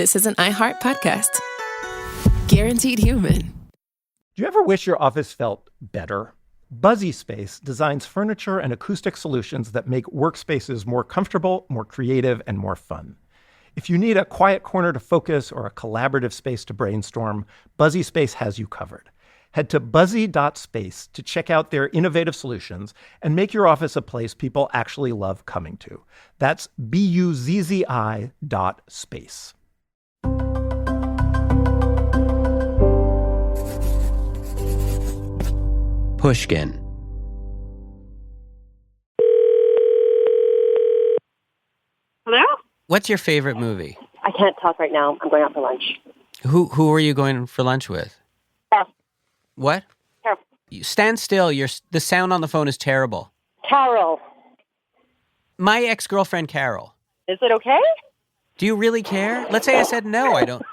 this is an iHeart podcast. Guaranteed human. Do you ever wish your office felt better? Buzzy Space designs furniture and acoustic solutions that make workspaces more comfortable, more creative, and more fun. If you need a quiet corner to focus or a collaborative space to brainstorm, Buzzy Space has you covered. Head to buzzy.space to check out their innovative solutions and make your office a place people actually love coming to. That's BUZZI.space. Pushkin. Hello? What's your favorite movie? I can't talk right now. I'm going out for lunch. Who are you going for lunch with? Carol. What? Carol. You stand still. The sound on the phone is terrible. Carol. My ex-girlfriend, Carol. Is it okay? Do you really care? Let's say I said no, I don't.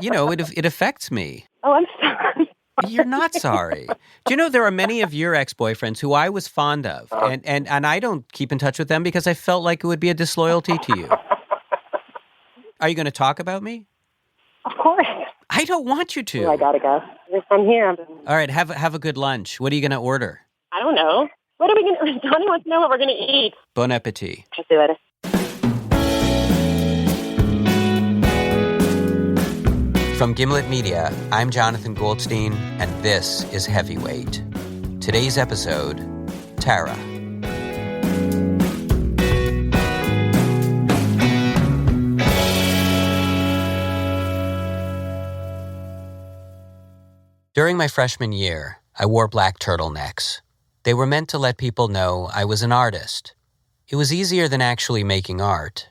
It affects me. Oh, I'm sorry. You're not sorry. Do you know there are many of your ex-boyfriends who I was fond of, and I don't keep in touch with them because I felt like it would be a disloyalty to you. Are you going to talk about me? Of course. I don't want you to. Oh, I gotta go. From here. All right, have a good lunch. What are you going to order? I don't know. What are we going to... Donnie wants to know what we're going to eat. Bon appetit. I'll see you later. From Gimlet Media, I'm Jonathan Goldstein, and this is Heavyweight. Today's episode, Tara. During my freshman year, I wore black turtlenecks. They were meant to let people know I was an artist. It was easier than actually making art.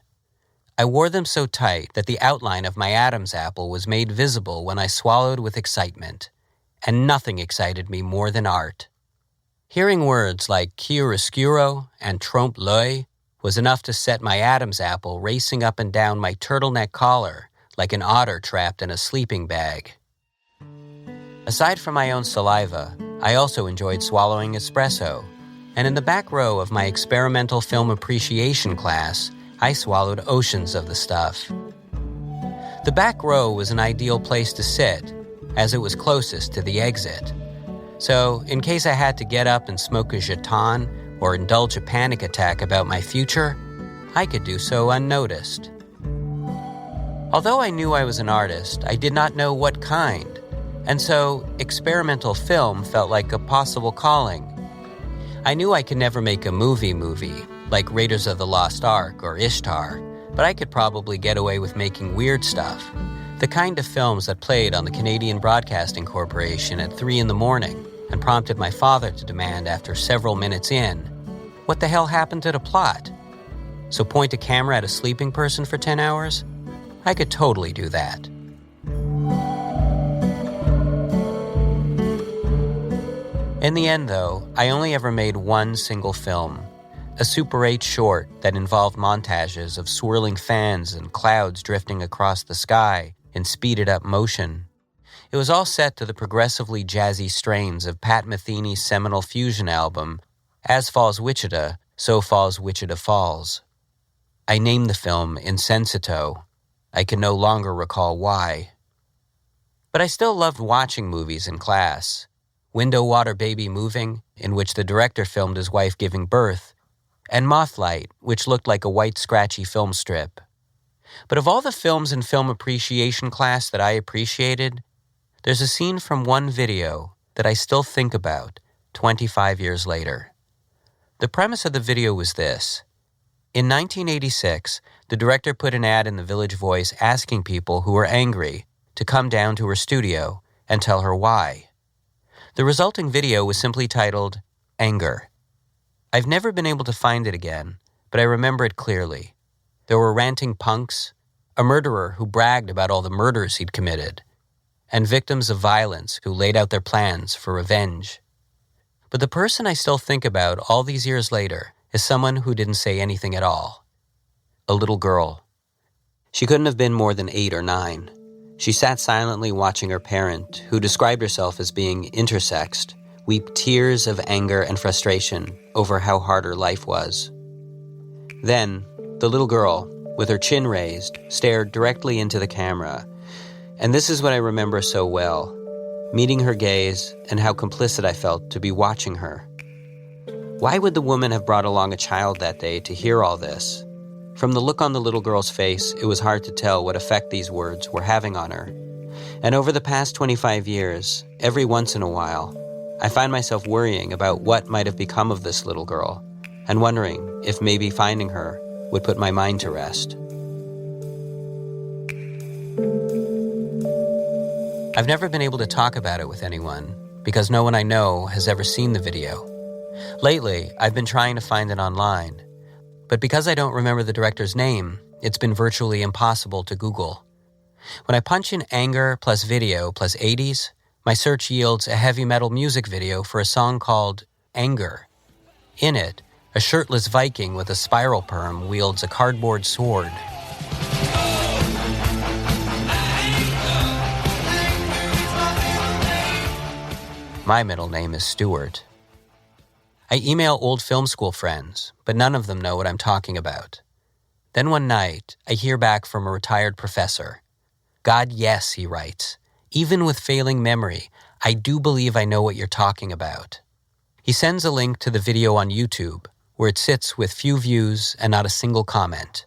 I wore them so tight that the outline of my Adam's apple was made visible when I swallowed with excitement, and nothing excited me more than art. Hearing words like chiaroscuro and trompe-l'oeil was enough to set my Adam's apple racing up and down my turtleneck collar like an otter trapped in a sleeping bag. Aside from my own saliva, I also enjoyed swallowing espresso, and in the back row of my experimental film appreciation class, I swallowed oceans of the stuff. The back row was an ideal place to sit, as it was closest to the exit. So, in case I had to get up and smoke a jeton or indulge a panic attack about my future, I could do so unnoticed. Although I knew I was an artist, I did not know what kind, and so experimental film felt like a possible calling. I knew I could never make a movie, like Raiders of the Lost Ark or Ishtar, but I could probably get away with making weird stuff, the kind of films that played on the Canadian Broadcasting Corporation at 3 a.m. and prompted my father to demand after several minutes in, what the hell happened to the plot? So point a camera at a sleeping person for 10 hours? I could totally do that. In the end, though, I only ever made one single film, a Super 8 short that involved montages of swirling fans and clouds drifting across the sky in speeded-up motion. It was all set to the progressively jazzy strains of Pat Metheny's seminal fusion album, As Falls Wichita, So Falls Wichita Falls. I named the film Insensito. I can no longer recall why. But I still loved watching movies in class. Window Water Baby Moving, in which the director filmed his wife giving birth, and Mothlight, which looked like a white scratchy film strip. But of all the films in film appreciation class that I appreciated, there's a scene from one video that I still think about 25 years later. The premise of the video was this. In 1986, the director put an ad in the Village Voice asking people who were angry to come down to her studio and tell her why. The resulting video was simply titled Anger. I've never been able to find it again, but I remember it clearly. There were ranting punks, a murderer who bragged about all the murders he'd committed, and victims of violence who laid out their plans for revenge. But the person I still think about all these years later is someone who didn't say anything at all. A little girl. She couldn't have been more than 8 or 9. She sat silently watching her parent, who described herself as being intersexed, weep tears of anger and frustration over how hard her life was. Then, the little girl, with her chin raised, stared directly into the camera. And this is what I remember so well, meeting her gaze and how complicit I felt to be watching her. Why would the woman have brought along a child that day to hear all this? From the look on the little girl's face, it was hard to tell what effect these words were having on her. And over the past 25 years, every once in a while, I find myself worrying about what might have become of this little girl, and wondering if maybe finding her would put my mind to rest. I've never been able to talk about it with anyone, because no one I know has ever seen the video. Lately, I've been trying to find it online, but because I don't remember the director's name, it's been virtually impossible to Google. When I punch in anger plus video plus 80s, my search yields a heavy metal music video for a song called Anger. In it, a shirtless Viking with a spiral perm wields a cardboard sword. My middle name is Stuart. I email old film school friends, but none of them know what I'm talking about. Then one night, I hear back from a retired professor. God, yes, he writes. Even with failing memory, I do believe I know what you're talking about. He sends a link to the video on YouTube, where it sits with few views and not a single comment.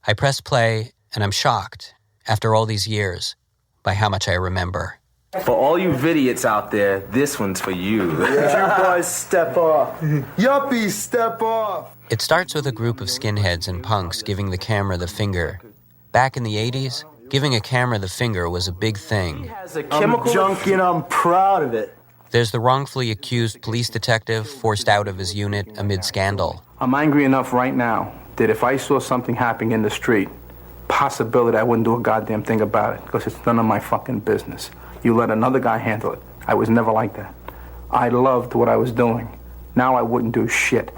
I press play, and I'm shocked, after all these years, by how much I remember. For all you vidiots out there, this one's for you. You boys step off. Yuppies, step off. It starts with a group of skinheads and punks giving the camera the finger. Back in the 80s, giving a camera the finger was a big thing. I'm junkie and I'm proud of it. There's the wrongfully accused police detective forced out of his unit amid scandal. I'm angry enough right now that if I saw something happening in the street, possibility I wouldn't do a goddamn thing about it because it's none of my fucking business. You let another guy handle it. I was never like that. I loved what I was doing. Now I wouldn't do shit.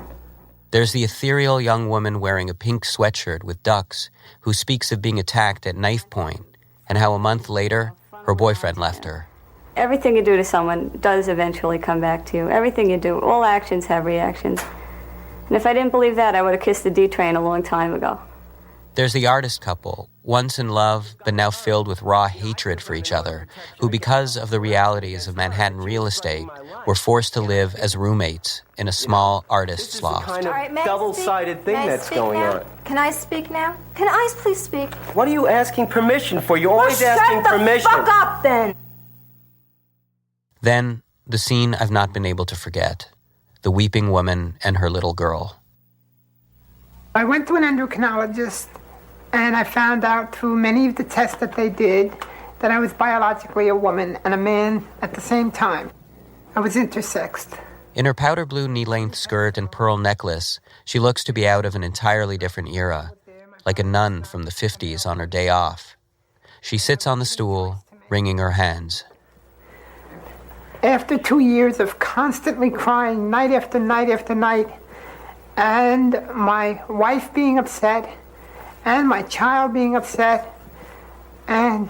There's the ethereal young woman wearing a pink sweatshirt with ducks who speaks of being attacked at knife point and how a month later, her boyfriend left her. Everything you do to someone does eventually come back to you. Everything you do, all actions have reactions. And if I didn't believe that, I would have kissed the D-train a long time ago. There's the artist couple, once in love, but now filled with raw hatred for each other, who because of the realities of Manhattan real estate, were forced to live as roommates in a small artist's loft. This is the kind of double-sided thing that's going on. Can I speak now? Can I please speak? What are you asking permission for? You're always asking permission. Shut the fuck up, then! Then, the scene I've not been able to forget. The weeping woman and her little girl. I went to an endocrinologist, and I found out through many of the tests that they did that I was biologically a woman and a man at the same time. I was intersexed. In her powder blue knee-length skirt and pearl necklace, she looks to be out of an entirely different era, like a nun from the 50s on her day off. She sits on the stool, wringing her hands. After 2 years of constantly crying night after night after night, and my wife being upset, and my child being upset, and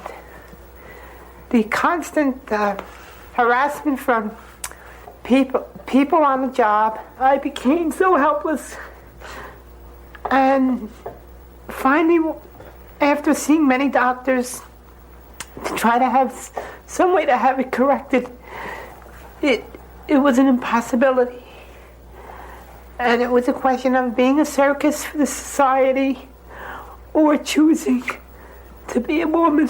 the constant harassment from people on the job, I became so helpless. And finally, after seeing many doctors to try to have some way to have it corrected, it was an impossibility. And it was a question of being a circus for the society or choosing to be a woman.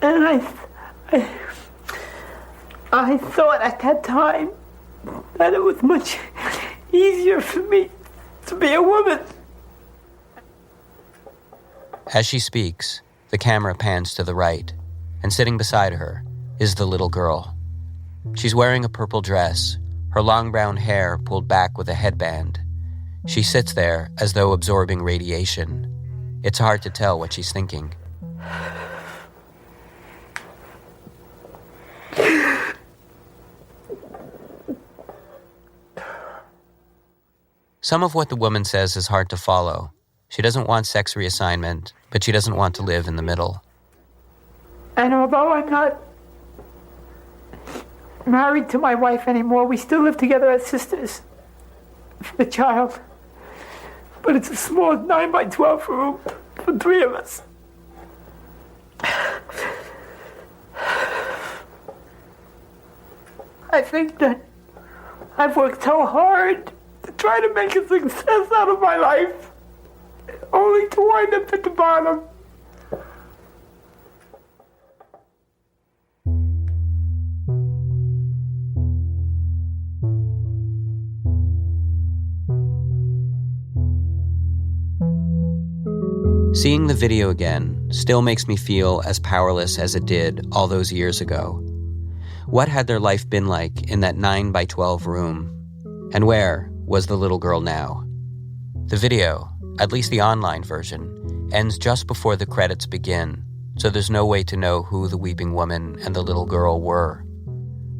And I thought at that time that it was much easier for me to be a woman. As she speaks, the camera pans to the right, and sitting beside her is the little girl. She's wearing a purple dress, her long brown hair pulled back with a headband. She sits there as though absorbing radiation. It's hard to tell what she's thinking. Some of what the woman says is hard to follow. She doesn't want sex reassignment, but she doesn't want to live in the middle. And although I'm not married to my wife anymore, we still live together as sisters for the child. but it's a small 9 by 12 room for 3 of us. I think that I've worked so hard to try to make a success out of my life, only to wind up at the bottom. Seeing the video again still makes me feel as powerless as it did all those years ago. What had their life been like in that 9 by 12 room? And where was the little girl now? The video, at least the online version, ends just before the credits begin, so there's no way to know who the weeping woman and the little girl were.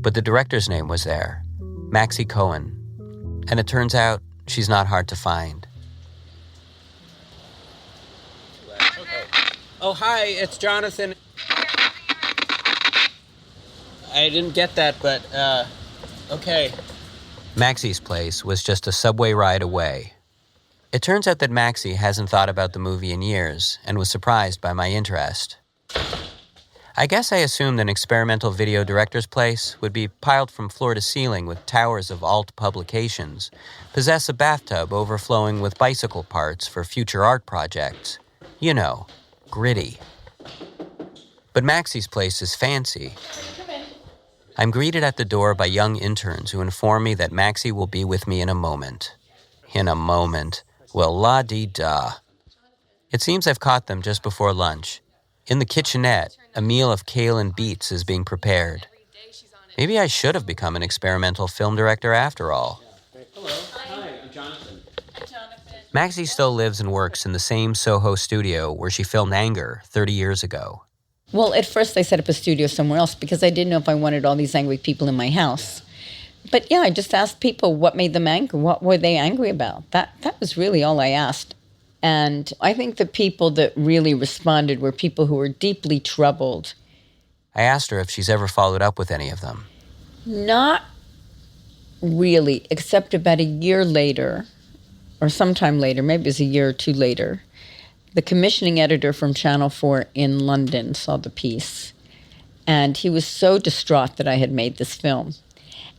But the director's name was there, Maxie Cohen. And it turns out she's not hard to find. Oh, hi, it's Jonathan. I didn't get that, but, okay. Maxie's place was just a subway ride away. It turns out that Maxie hasn't thought about the movie in years and was surprised by my interest. I guess I assumed an experimental video director's place would be piled from floor to ceiling with towers of alt publications, possess a bathtub overflowing with bicycle parts for future art projects. You know, gritty. But Maxie's place is fancy. I'm greeted at the door by young interns who inform me that Maxie will be with me in a moment. In a moment. Well, la-dee-da. It seems I've caught them just before lunch. In the kitchenette, a meal of kale and beets is being prepared. Maybe I should have become an experimental film director after all. Hello. Hi, I'm Jonathan. Maxie still lives and works in the same Soho studio where she filmed Anger 30 years ago. Well, at first I set up a studio somewhere else because I didn't know if I wanted all these angry people in my house. But yeah, I just asked people what made them angry, what were they angry about. That was really all I asked. And I think the people that really responded were people who were deeply troubled. I asked her if she's ever followed up with any of them. Not really, except about a year later, or sometime later, maybe it was a year or two later, the commissioning editor from Channel 4 in London saw the piece. And he was so distraught that I had made this film.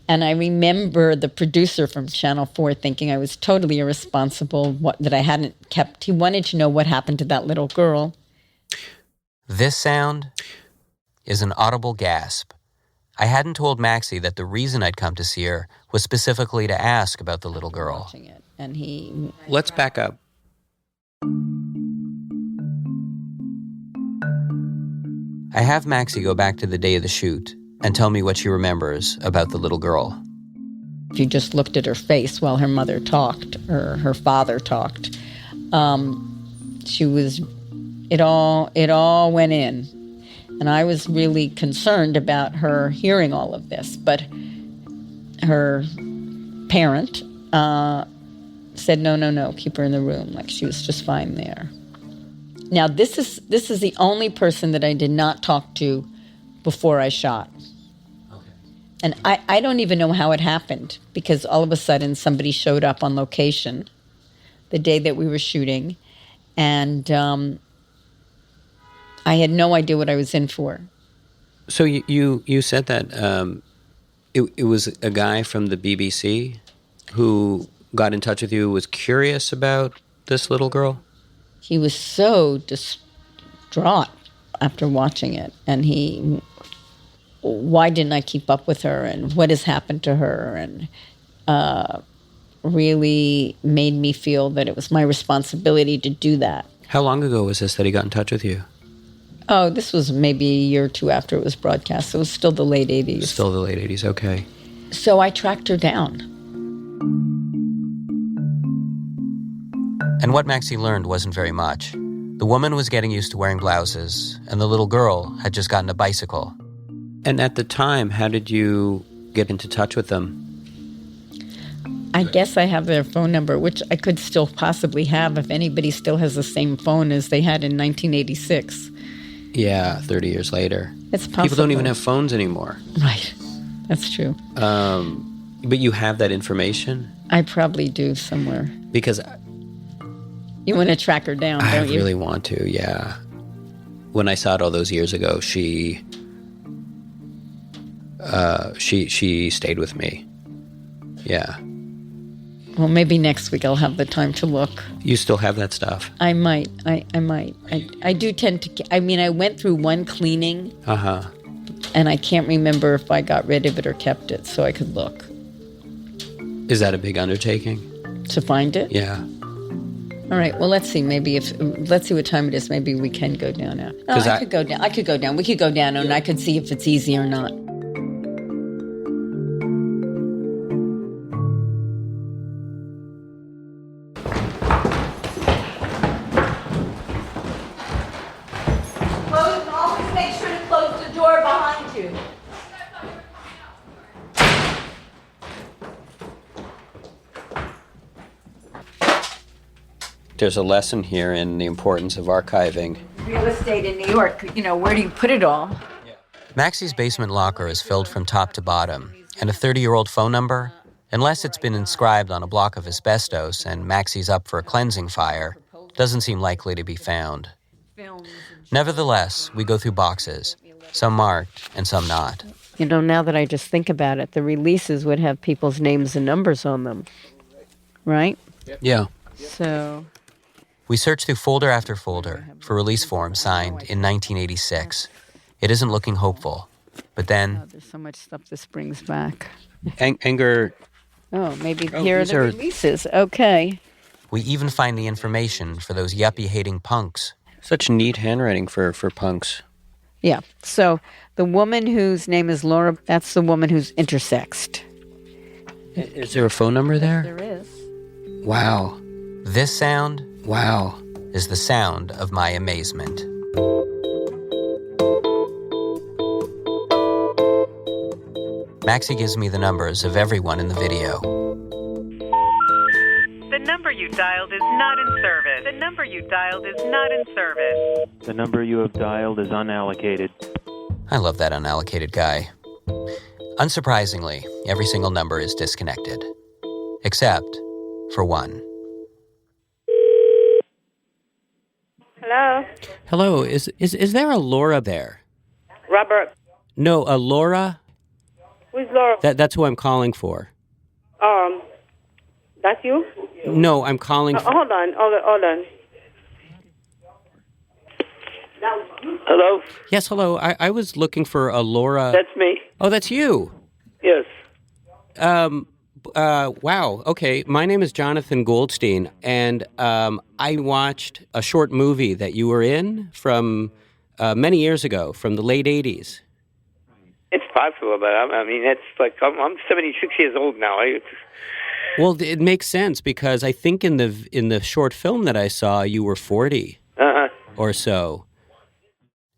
And I remember the producer from Channel 4 thinking I was totally irresponsible, that I hadn't kept. He wanted to know what happened to that little girl. This sound is an audible gasp. I hadn't told Maxie that the reason I'd come to see her was specifically to ask about the little girl. Watching it, and Let's back up. I have Maxie go back to the day of the shoot and tell me what she remembers about the little girl. If you just looked at her face while her mother talked, or her father talked, it all went in. And I was really concerned about her hearing all of this. But her parent said, no, keep her in the room. Like she was just fine there. Now, this is the only person that I did not talk to before I shot. Okay. And I don't even know how it happened, because all of a sudden somebody showed up on location the day that we were shooting, and I had no idea what I was in for. So you said that it was a guy from the BBC who got in touch with you, was curious about this little girl? He was so distraught after watching it, and why didn't I keep up with her, and what has happened to her, and really made me feel that it was my responsibility to do that. How long ago was this that he got in touch with you? Oh, this was maybe a year or two after it was broadcast, so it was still the late 80s. Still the late 80s, okay. So I tracked her down. And what Maxie learned wasn't very much. The woman was getting used to wearing blouses, and the little girl had just gotten a bicycle. And at the time, how did you get into touch with them? I guess I have their phone number, which I could still possibly have if anybody still has the same phone as they had in 1986. Yeah, 30 years later. It's possible. People don't even have phones anymore. Right. That's true. But you have that information? I probably do somewhere. Because You want to track her down, don't you? I really want to, yeah. When I saw it all those years ago, she stayed with me. Yeah. Well, maybe next week I'll have the time to look. You still have that stuff? I might. I might. I do tend to... I mean, I went through one cleaning. Uh-huh. And I can't remember if I got rid of it or kept it, so I could look. Is that a big undertaking? To find it? Yeah. All right. Well, let's see. Let's see what time it is. Maybe we can go down now. No, I could go down. I could go down. We could go down, and I could see if it's easy or not. Always make sure to close the door behind you. There's a lesson here in the importance of archiving. Real estate in New York, where do you put it all? Maxie's basement locker is filled from top to bottom, and a 30-year-old phone number, unless it's been inscribed on a block of asbestos and Maxie's up for a cleansing fire, doesn't seem likely to be found. Nevertheless, we go through boxes, some marked and some not. Now that I just think about it, the releases would have people's names and numbers on them, right? Yeah. So... We search through folder after folder for release forms signed in 1986. It isn't looking hopeful. But then... Oh, there's so much stuff this brings back. Anger... Oh, maybe here are the releases. Okay. We even find the information for those yuppie-hating punks. Such neat handwriting for punks. Yeah. So the woman whose name is Laura, that's the woman who's intersexed. Is there a phone number there? There is. Wow. This sound, wow, is the sound of my amazement. Maxie gives me the numbers of everyone in the video. The number you dialed is not in service. The number you dialed is not in service. The number you have dialed is unallocated. I love that unallocated guy. Unsurprisingly, every single number is disconnected. Except for one. Hello? Hello, is there a Laura there? Robert. No, a Laura? Who's Laura? That's who I'm calling for. That's you? No, I'm calling for... Hold on. Hello? Yes, hello. I was looking for a Laura... That's me. Oh, that's you? Yes. Wow. Okay. My name is Jonathan Goldstein, and I watched a short movie that you were in from many years ago, from the late 80s. It's possible, but I mean, it's like I'm 76 years old now. Well, it makes sense because I think in the short film that I saw, you were 40 or so.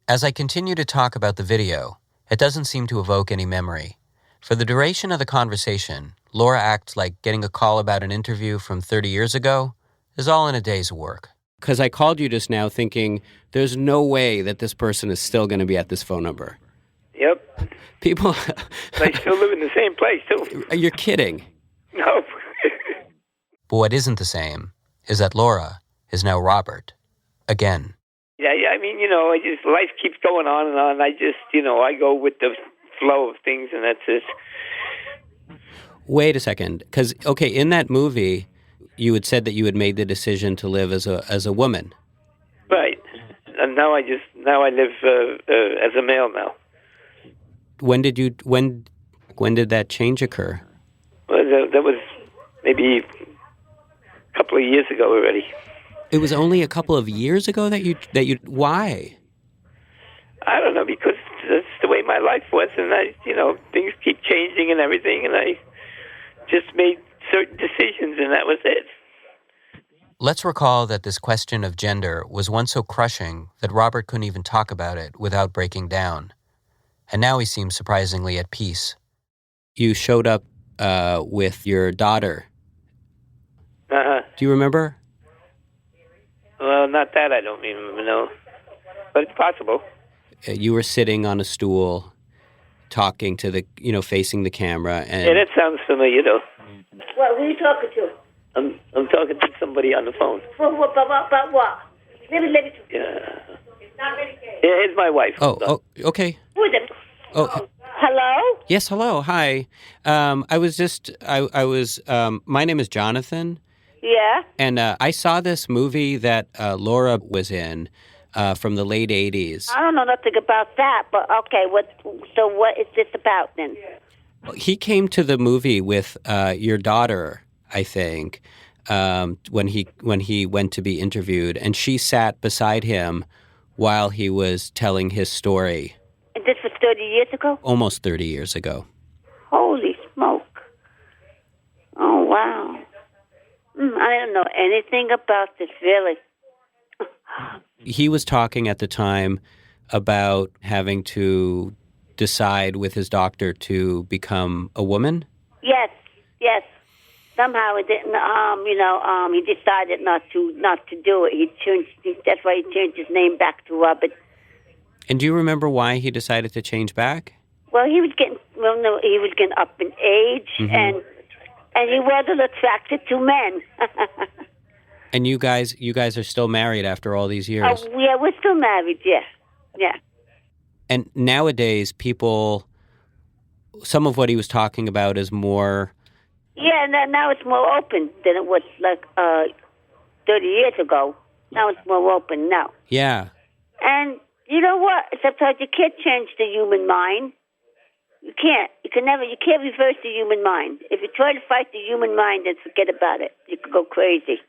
As I continue to talk about the video, it doesn't seem to evoke any memory. For the duration of the conversation, Laura acts like getting a call about an interview from 30 years ago is all in a day's work. Because I called you just now thinking, there's no way that this person is still going to be at this phone number. Yep. People... They still live in the same place, too. You're kidding. No. But what isn't the same is that Laura is now Robert. Again. Yeah, I mean, life keeps going on and on. I just, I go with the flow of things, and that's it. Wait a second, because, okay, in that movie, you had said that you had made the decision to live as a woman. Right. And now I live as a male now. When did that change occur? Well, that was maybe a couple of years ago already. It was only a couple of years ago that you why? I don't know, because that's the way my life was, and things keep changing and everything, and I just made certain decisions, and that was it. Let's recall that this question of gender was once so crushing that Robert couldn't even talk about it without breaking down. And now he seems surprisingly at peace. You showed up with your daughter. Uh-huh. Do you remember? Well, not that I don't remember, no. But it's possible. You were sitting on a stool, talking to facing the camera. And yeah, that sounds familiar, though. Well, who are you talking to? I'm talking to somebody on the phone. About what? Let me. Yeah. Yeah, it's my wife. Oh, okay. Who is it? Oh, Hello? yes, hello, hi. I was my name is Jonathan. Yeah? And I saw this movie that Laura was in from the late 80s. I don't know nothing about that, but okay, what is this about then? He came to the movie with your daughter, I think, when he went to be interviewed, and she sat beside him while he was telling his story. And this was 30 years ago? Almost 30 years ago. Holy smoke. Oh, wow. I don't know anything about this, really. He was talking at the time about having to decide with his doctor to become a woman. Yes. Somehow it didn't. He decided not to do it. That's why he changed his name back to Robert. And do you remember why he decided to change back? Well, he was getting up in age, and he wasn't attracted to men. And you guys are still married after all these years? Oh, yeah, we're still married. Yeah. And nowadays, some of what he was talking about is more. Yeah, now it's more open than it was like 30 years ago. Now it's more open now. Yeah. And you know what? Sometimes you can't change the human mind. You can't. You can't reverse the human mind. If you try to fight the human mind, then forget about it. You could go crazy.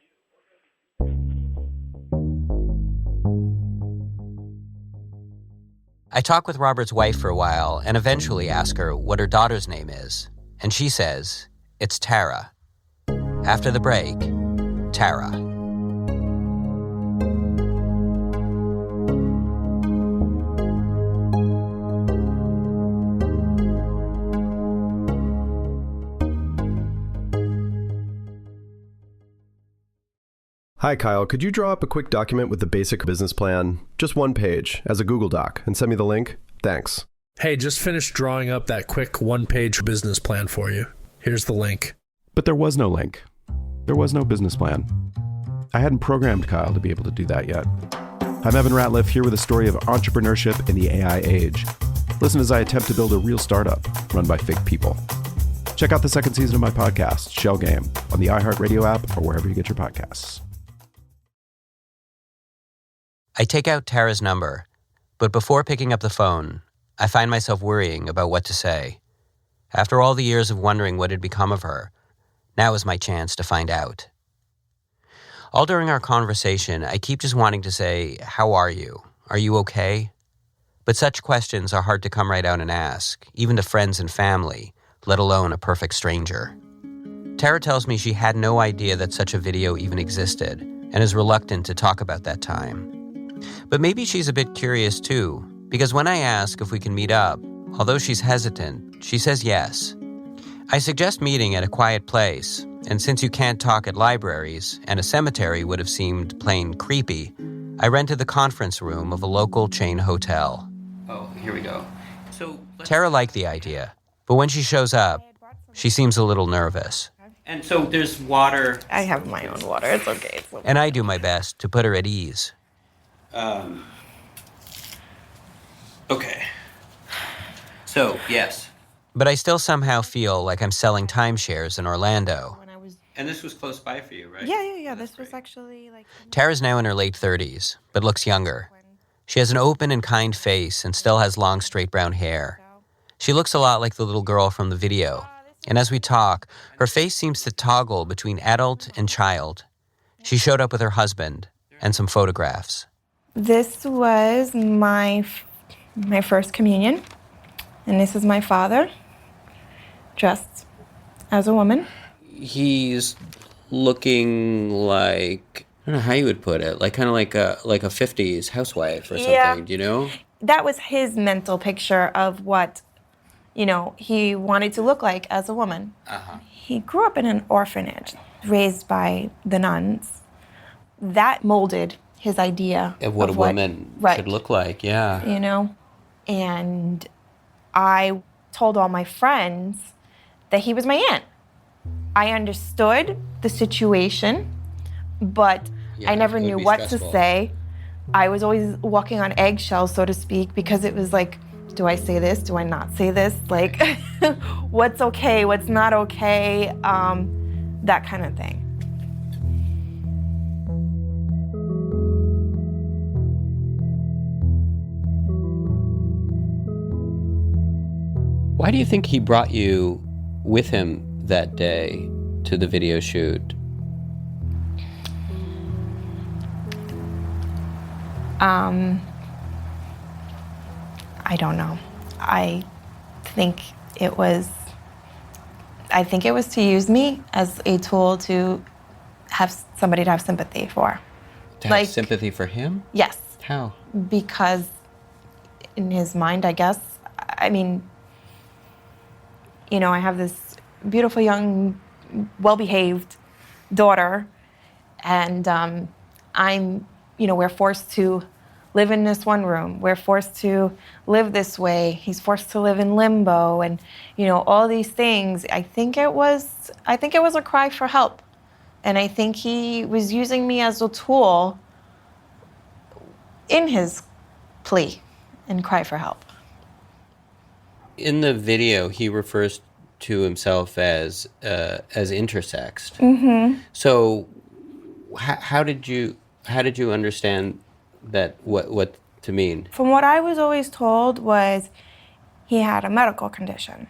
I talk with Robert's wife for a while and eventually ask her what her daughter's name is. And she says, it's Tara. After the break, Tara. Hi, Kyle. Could you draw up a quick document with the basic business plan, just one page, as a Google Doc, and send me the link? Thanks. Hey, just finished drawing up that quick one-page business plan for you. Here's the link. But there was no link. There was no business plan. I hadn't programmed Kyle to be able to do that yet. I'm Evan Ratliff, here with a story of entrepreneurship in the AI age. Listen as I attempt to build a real startup run by fake people. Check out the second season of my podcast, Shell Game, on the iHeartRadio app or wherever you get your podcasts. I take out Tara's number, but before picking up the phone, I find myself worrying about what to say. After all the years of wondering what had become of her, now is my chance to find out. All during our conversation, I keep just wanting to say, how are you? Are you okay? But such questions are hard to come right out and ask, even to friends and family, let alone a perfect stranger. Tara tells me she had no idea that such a video even existed and is reluctant to talk about that time. But maybe she's a bit curious too, because when I ask if we can meet up, although she's hesitant, she says yes. I suggest meeting at a quiet place, and since you can't talk at libraries, and a cemetery would have seemed plain creepy, I rented the conference room of a local chain hotel. Oh, here we go. Tara liked the idea, but when she shows up, she seems a little nervous. And so there's water. I have my own water. It's okay. And I do my best to put her at ease. Okay. So, yes. But I still somehow feel like I'm selling timeshares in Orlando. And this was close by for you, right? Yeah. This was actually like... Tara's now in her late 30s, but looks younger. She has an open and kind face and still has long, straight brown hair. She looks a lot like the little girl from the video. And as we talk, her face seems to toggle between adult and child. She showed up with her husband and some photographs. This was my first communion, and this is my father, dressed as a woman. He's looking like, I don't know how you would put it, like kind of like a 50s housewife or something, do you know? That was his mental picture of what, he wanted to look like as a woman. Uh-huh. He grew up in an orphanage, raised by the nuns. That molded his idea of what a woman should look like, yeah. And I told all my friends that he was my aunt. I understood the situation, but I never knew what to say. I was always walking on eggshells, so to speak, because it was like, do I say this? Do I not say this? Like, what's okay? What's not okay? That kind of thing. Why do you think he brought you with him that day to the video shoot? I don't know. I think it was to use me as a tool to have somebody to have sympathy for. To have sympathy for him? Yes. How? Because in his mind, I guess, I mean, you know, I have this beautiful, young, well-behaved daughter, and we're forced to live in this one room. We're forced to live this way. He's forced to live in limbo, and all these things. I think it was a cry for help, and I think he was using me as a tool in his plea and cry for help. In the video, he refers to himself as intersexed. Mm-hmm. So, how did you understand that? What to mean? From what I was always told was he had a medical condition.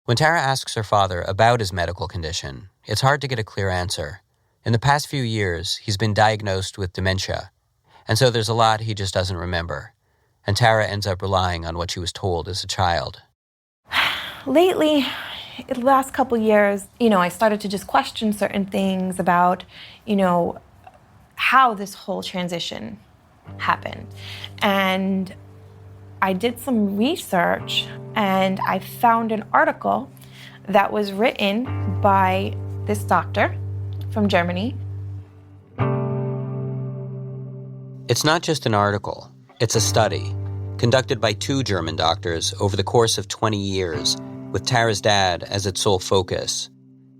When Tara asks her father about his medical condition, it's hard to get a clear answer. In the past few years, he's been diagnosed with dementia, and so there's a lot he just doesn't remember. And Tara ends up relying on what she was told as a child. Lately, in the last couple years, I started to just question certain things about, how this whole transition happened. And I did some research, and I found an article that was written by this doctor from Germany. It's not just an article. It's a study conducted by 2 German doctors over the course of 20 years, with Tara's dad as its sole focus.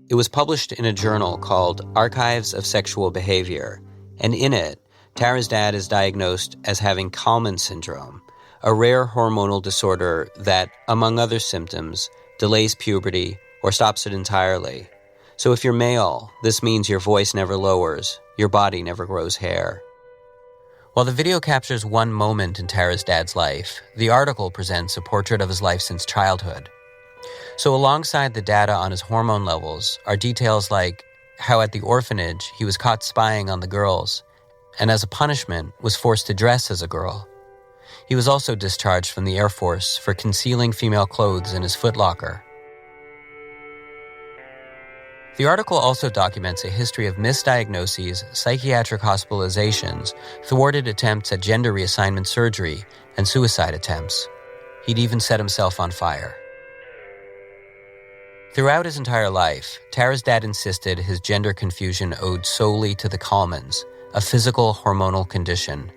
It was published in a journal called Archives of Sexual Behavior, and in it, Tara's dad is diagnosed as having Kalman syndrome, a rare hormonal disorder that, among other symptoms, delays puberty or stops it entirely. So if you're male, this means your voice never lowers, your body never grows hair. While the video captures one moment in Tara's dad's life, the article presents a portrait of his life since childhood. So alongside the data on his hormone levels are details like how at the orphanage he was caught spying on the girls, and as a punishment was forced to dress as a girl. He was also discharged from the Air Force for concealing female clothes in his footlocker. The article also documents a history of misdiagnoses, psychiatric hospitalizations, thwarted attempts at gender reassignment surgery, and suicide attempts. He'd even set himself on fire. Throughout his entire life, Tara's dad insisted his gender confusion owed solely to the Kalmans, a physical hormonal condition.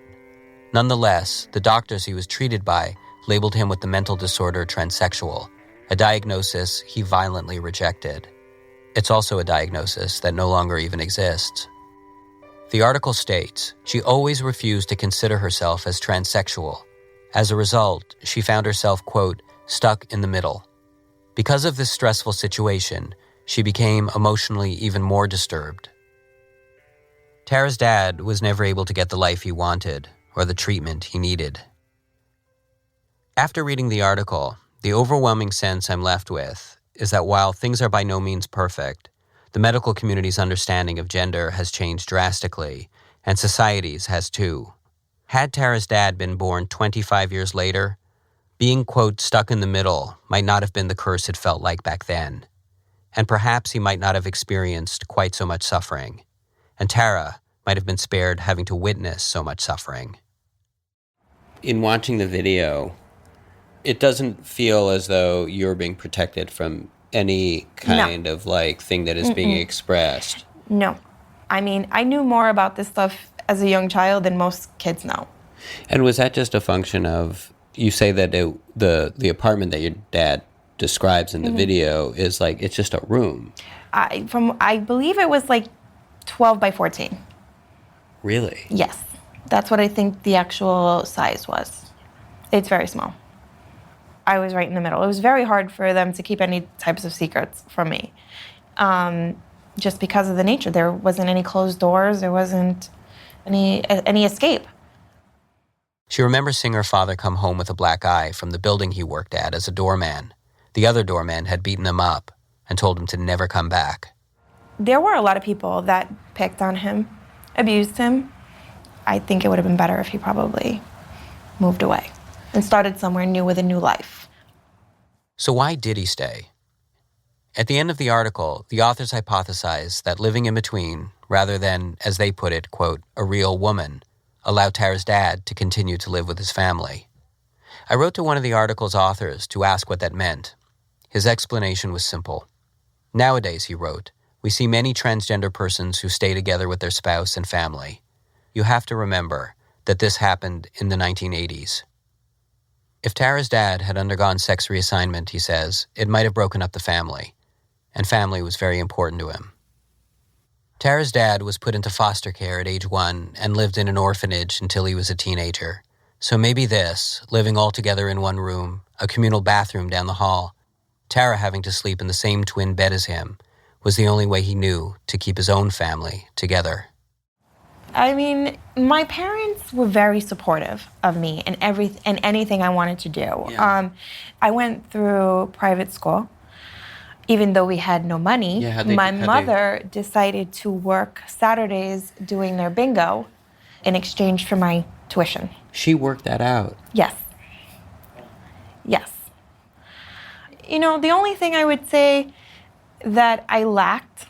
Nonetheless, the doctors he was treated by labeled him with the mental disorder transsexual, a diagnosis he violently rejected. It's also a diagnosis that no longer even exists. The article states she always refused to consider herself as transsexual. As a result, she found herself, quote, stuck in the middle. Because of this stressful situation, she became emotionally even more disturbed. Tara's dad was never able to get the life he wanted or the treatment he needed. After reading the article, the overwhelming sense I'm left with is that while things are by no means perfect, the medical community's understanding of gender has changed drastically, and society's has too. Had Tara's dad been born 25 years later, being, quote, stuck in the middle might not have been the curse it felt like back then. And perhaps he might not have experienced quite so much suffering. And Tara might have been spared having to witness so much suffering. In watching the video, it doesn't feel as though you're being protected from any kind of thing that is being expressed. No. I mean, I knew more about this stuff as a young child than most kids know. And was that just a function of, you say that the apartment that your dad describes in the video is it's just a room. I believe it was like 12 by 14. Really? Yes. That's what I think the actual size was. It's very small. I was right in the middle. It was very hard for them to keep any types of secrets from me. Just because of the nature. There wasn't any closed doors. There wasn't any escape. She remembers seeing her father come home with a black eye from the building he worked at as a doorman. The other doorman had beaten him up and told him to never come back. There were a lot of people that picked on him, abused him. I think it would have been better if he probably moved away and started somewhere new with a new life. So why did he stay? At the end of the article, the authors hypothesize that living in between, rather than, as they put it, quote, a real woman, allowed Tara's dad to continue to live with his family. I wrote to one of the article's authors to ask what that meant. His explanation was simple. Nowadays, he wrote, we see many transgender persons who stay together with their spouse and family. You have to remember that this happened in the 1980s. If Tara's dad had undergone sex reassignment, he says, it might have broken up the family, and family was very important to him. Tara's dad was put into foster care at age 1 and lived in an orphanage until he was a teenager. So maybe this, living all together in one room, a communal bathroom down the hall, Tara having to sleep in the same twin bed as him, was the only way he knew to keep his own family together. I mean, my parents were very supportive of me and anything I wanted to do. Yeah. I went through private school. Even though we had no money, my mother decided to work Saturdays doing their bingo in exchange for my tuition. She worked that out? Yes. Yes. You know, the only thing I would say that I lacked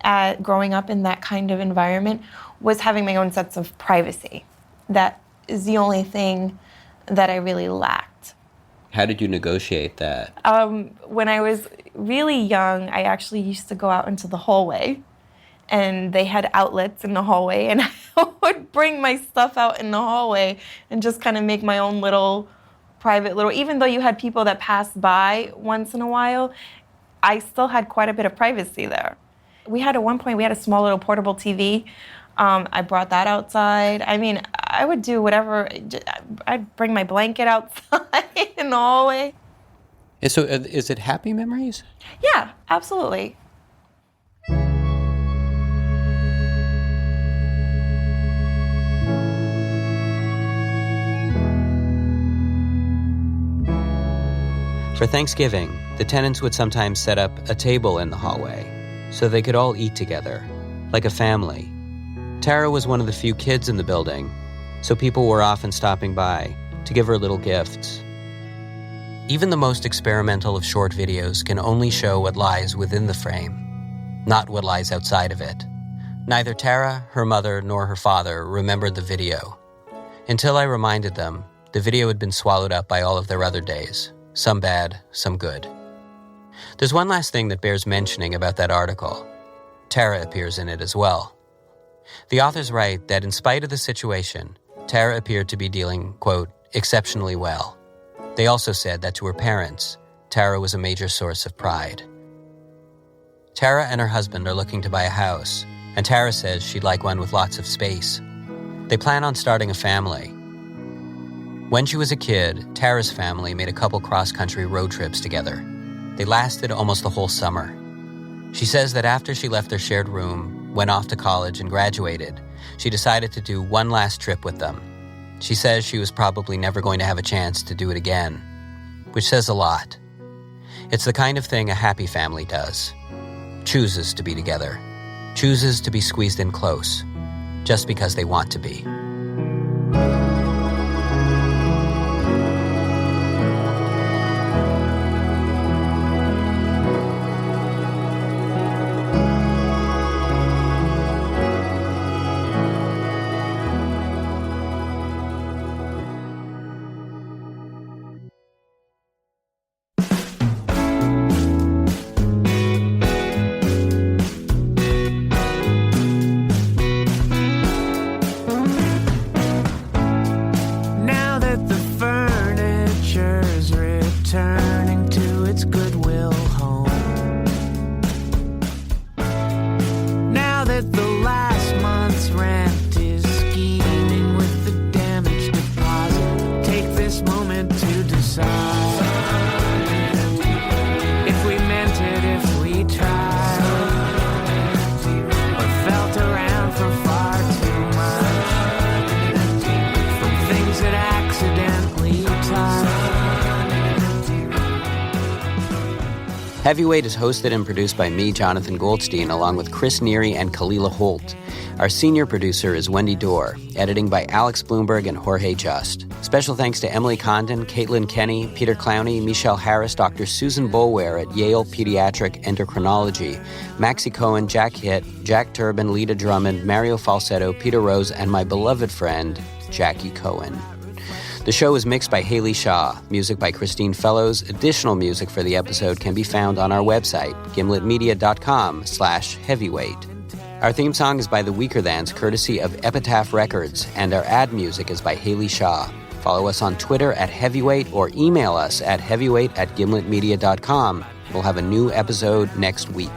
at growing up in that kind of environment was having my own sense of privacy. That is the only thing that I really lacked. How did you negotiate that? When I was really young, I actually used to go out into the hallway, and they had outlets in the hallway, and I would bring my stuff out in the hallway and just kind of make my own little private little, even though you had people that passed by once in a while, I still had quite a bit of privacy there. At one point, we had a small little portable TV. I brought that outside. I mean, I would do whatever. I'd bring my blanket outside in the hallway. So is it happy memories? Yeah, absolutely. For Thanksgiving, the tenants would sometimes set up a table in the hallway so they could all eat together, like a family. Tara was one of the few kids in the building, so people were often stopping by to give her little gifts. Even the most experimental of short videos can only show what lies within the frame, not what lies outside of it. Neither Tara, her mother, nor her father remembered the video. Until I reminded them, the video had been swallowed up by all of their other days, some bad, some good. There's one last thing that bears mentioning about that article. Tara appears in it as well. The authors write that in spite of the situation, Tara appeared to be dealing, quote, exceptionally well. They also said that to her parents, Tara was a major source of pride. Tara and her husband are looking to buy a house, and Tara says she'd like one with lots of space. They plan on starting a family. When she was a kid, Tara's family made a couple cross-country road trips together. They lasted almost the whole summer. She says that after she left their shared room, went off to college and graduated, she decided to do one last trip with them. She says she was probably never going to have a chance to do it again, which says a lot. It's the kind of thing a happy family does. Chooses to be together. Chooses to be squeezed in close, just because they want to be. this moment to decide if we meant it, if we tried, or felt around for far too much from things that accidentally touched. Heavyweight is hosted and produced by me, Jonathan Goldstein, along with Chris Neary and Kalila Holt. Our senior producer is Wendy Dorr, editing by Alex Bloomberg and Jorge Just. Special thanks to Emily Condon, Caitlin Kenny, Peter Clowney, Michelle Harris, Dr. Susan Boulware at Yale Pediatric Endocrinology, Maxie Cohen, Jack Hitt, Jack Turbin, Lita Drummond, Mario Falsetto, Peter Rose, and my beloved friend, Jackie Cohen. The show is mixed by Haley Shaw, music by Christine Fellows. Additional music for the episode can be found on our website, gimletmedia.com/heavyweight. Our theme song is by The Weaker Thans, courtesy of Epitaph Records, and our ad music is by Haley Shaw. Follow us on Twitter at Heavyweight or email us at heavyweight@gimletmedia.com. We'll have a new episode next week.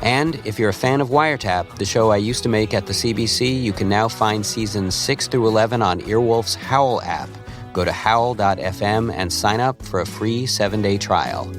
And if you're a fan of Wiretap, the show I used to make at the CBC, you can now find seasons 6 through 11 on Earwolf's Howl app. Go to howl.fm and sign up for a free 7-day trial.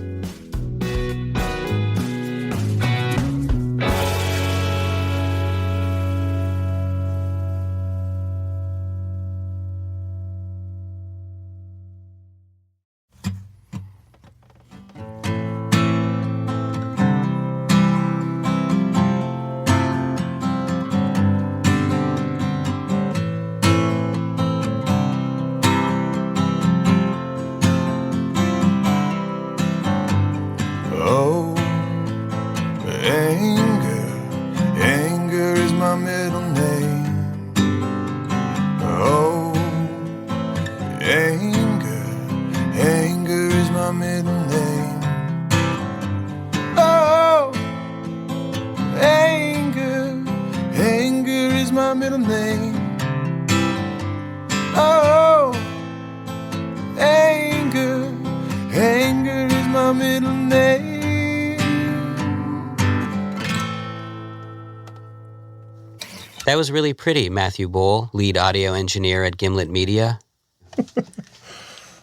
That was really pretty, Matthew Bohl, lead audio engineer at Gimlet Media.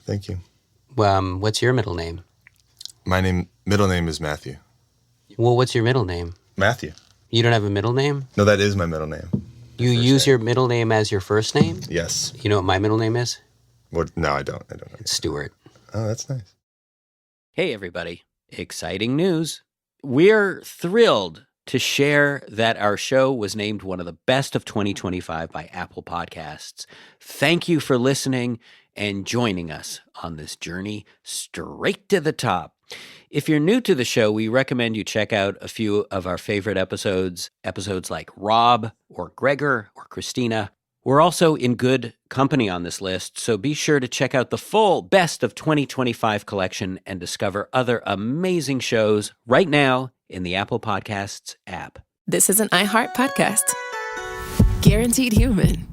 Thank you. What's your middle name? My middle name is Matthew. Well, what's your middle name? Matthew. You don't have a middle name? No, that is my middle name. You use your middle name as your first name? Yes. You know what my middle name is? What? No, I don't. Know. It's Stuart. Oh, that's nice. Hey, everybody. Exciting news. We're thrilled to share that our show was named one of the best of 2025 by Apple Podcasts. Thank you for listening and joining us on this journey straight to the top. If you're new to the show, we recommend you check out a few of our favorite episodes like Rob or Gregor or Christina. We're also in good company on this list, so be sure to check out the full Best of 2025 collection and discover other amazing shows right now in the Apple Podcasts app. This is an iHeart podcast. Guaranteed Human.